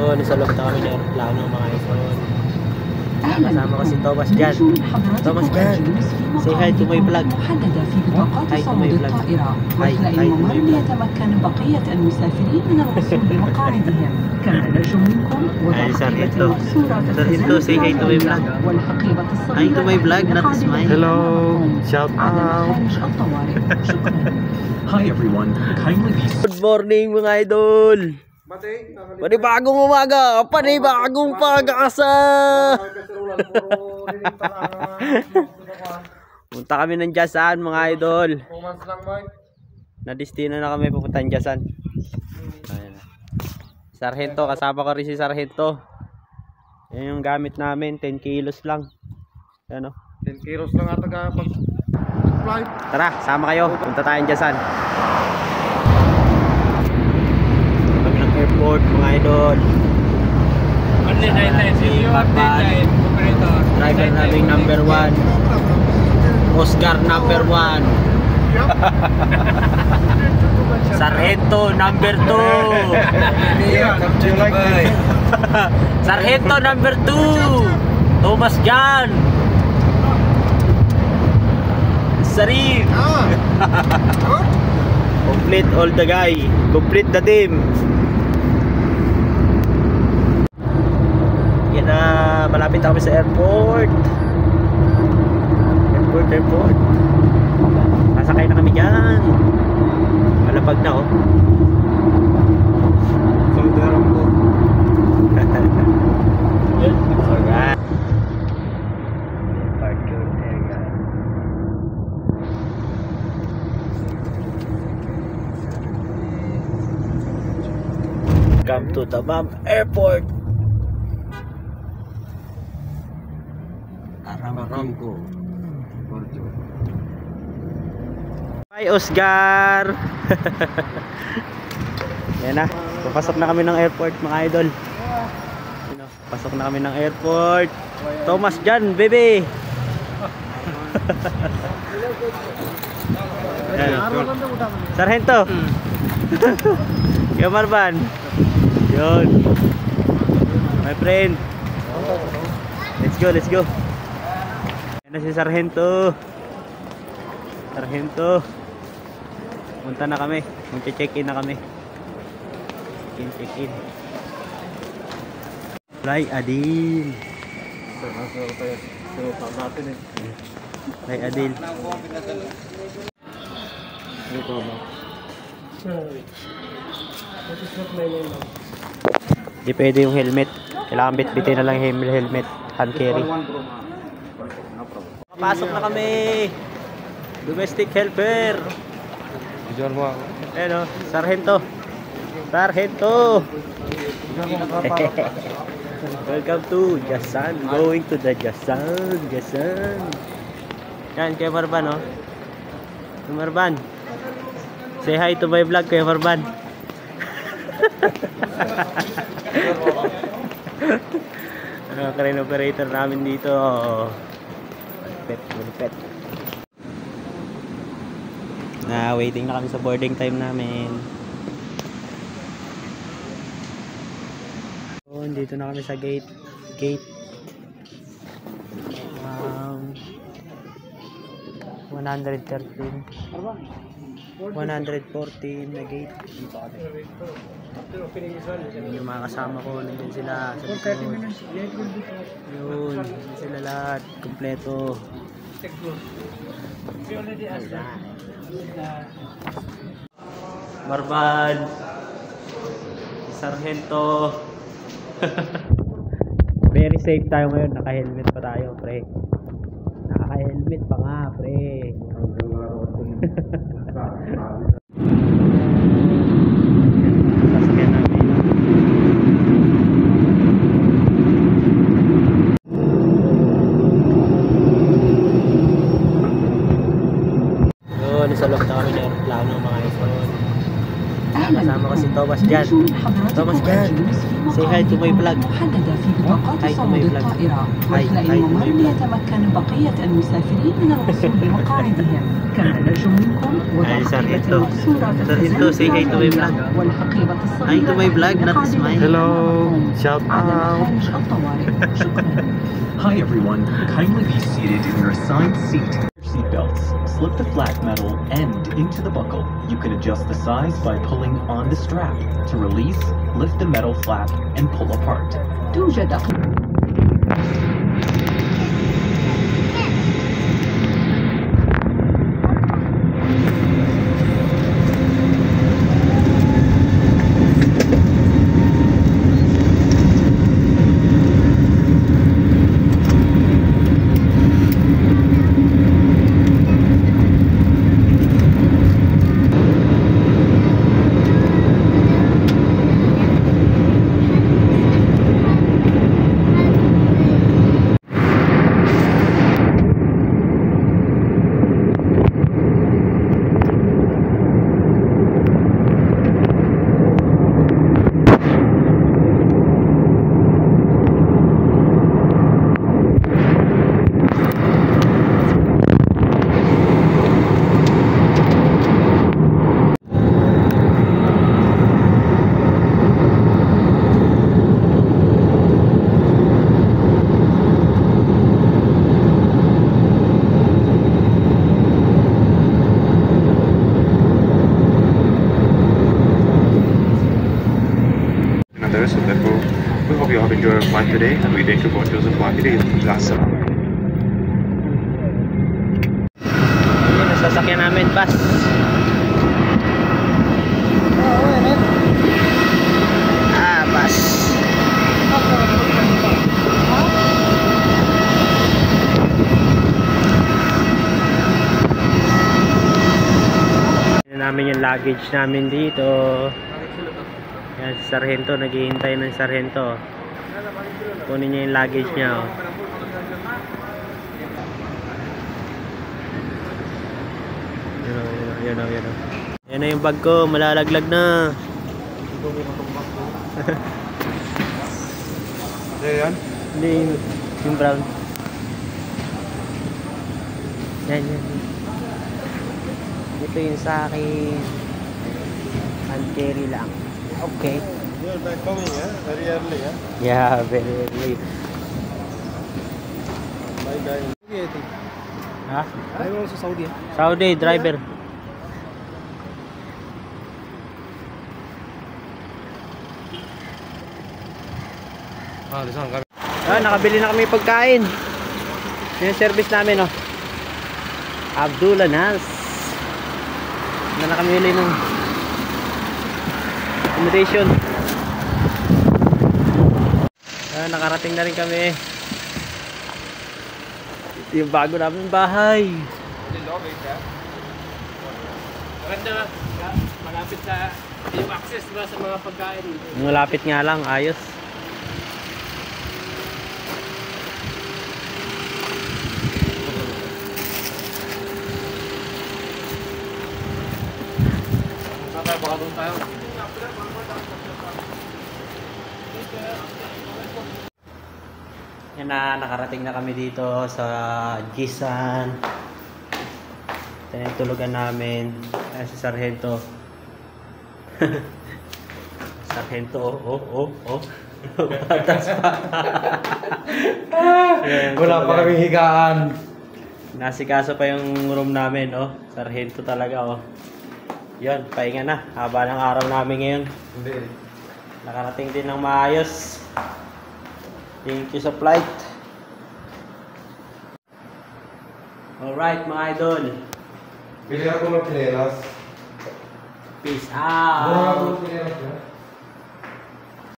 Yun, nasa loob na kami ng aeroplano mga idol. Kasama ko si Thomas Jan. Thomas Jan, say hi to my vlog. Hi to my vlog. Hi to my vlog. ليتمكن بقية المسافرين من الوصول لمقاعدهم كما نرجو منكم وضع Sargento, say hi to my vlog. Hi to my vlog, not smile. Hello, shout out. Hi everyone, kindly be Good morning mga idol. Panibagong umaga, panibagong pag-asa. Punta kami ng Jasan mga idol. Na-destino na kami pupunta ng Jasan. Sargento, kasama ko rin si Sargento. Yan yung gamit namin, 10 kilos lang. Ano? 10 kilos lang ata pag-flight. Tara, sama kayo. Punta tayong Jasan. Kami ng airport mga idol. See you at the operator. Driver namin number 1. Oscar number 1. Sargento number 2. Sargento number 2. Thomas Jan. Sarif. Complete all the guy. Complete the team. Yan na, malapit na kami sa airport. Airport. Sasakay na kami dyan. Malapag na oh. Soldaram ko. Alright. Welcome to Damam Airport. Aramco. Hi Oscar. Yan na, papasok na kami ng airport mga idol. Pasok na kami ng airport. Thomas Jan, baby. Sargento. Yo Marban. Yun. My friend. Let's go. Yan na si Sargento. Punta na kami. Mag-check-in na kami. Check-in. Fly Adil. Fly Adil. Di pwede yung helmet. Kailangan bitbitin na lang yung helmet. Hand carry. Pasok na kami. Domestic helper. Diyan mo ako. Ayan o, Sargento. Welcome to Jasan. Going to the Jasan. Yan, Kuya Marban o. Kuya Marban. Say hi to my vlog, Kuya Marban. Crane operator namin dito. Malupet. Waiting na kami sa boarding time namin. Dito na kami sa gate 113 114 na gate. Dito kami. Yung mga kasama ko, nandiyan sila sa likod. Yun, sila lahat kompleto. Marban, Sargento. Very safe tayo ngayon, naka-helmet pa tayo, pre. Naka-helmet pa nga, pre. Sasakyan namin. Yun, nasa loob na kami ng aeroplano mga idol. Kasama ko si Thomas Jan. نرجو من حضراتكم Thomas Jan. الجلوس في Say hi to my مقاعدكم vlog. المحددة في بطاقات Hi to صعود my vlog. الطائرة Hi واخلاء to الممر my vlog. ليتمكن بقية المسافرين من الوصول لمقاعدهم. كما نرجو منكم وضع Hi, حقيبة Sargento. المقصورة في Sargento, say hi to my vlog. والحقيبة الصغيرة Hi to my vlog, not لمقعد smile. الذين Hello. أمامكم Shout على out. مخارج الطوارئ. شكرا. Hi everyone, kindly be seated in your assigned seat. Seatbelts. Slip the flat metal end into the buckle. You can adjust the size by pulling on the strap. To release, lift the metal flap and pull apart. توجد So therefore, we hope you have enjoyed our flight today, and we thank you for choosing flight today. Assalamu. Yun, nasasakyan namin, bus. Bus. Yan namin yung luggage namin dito. Yan, si Sargento, naghihintay ng Sargento. Kunin niya yung luggage niya, oh. Yun. Yan na yung bag ko, malalaglag na. Yan. Hindi, yung brown. Yan. Ito yung sa akin. Hand carry lang. Okay. You're back coming, very early, Yeah, very early. Bye bye. Ha? I'm also Saudi. Saudi driver. Lisan kami. Nakabili na kami pagkain. Yung service namin, oh. Abdullah Nas. Na kami uli ng accommodation. Nakarating na rin kami. Ito yung bago namin bahay. Maganda, malapit sa yung access ba sa mga pagkain. Malapit nga lang, ayos. Baka doon tayo. Yan na, nakarating na kami dito sa Jisan. Ito yung tulugan namin. Ayan si Sargento. Sargento, oh. Patas pa. Wala pa kami higaan. Nasikaso pa yung room namin, oh. Sargento talaga, oh. Yun, pahinga na. Haba ng araw namin ngayon. Hindi. Nakarating din ng maayos. Thank you sa flight. Alright, mga idol. Bili ako ng pinelas. Peace Mura ako out. ng pinelas.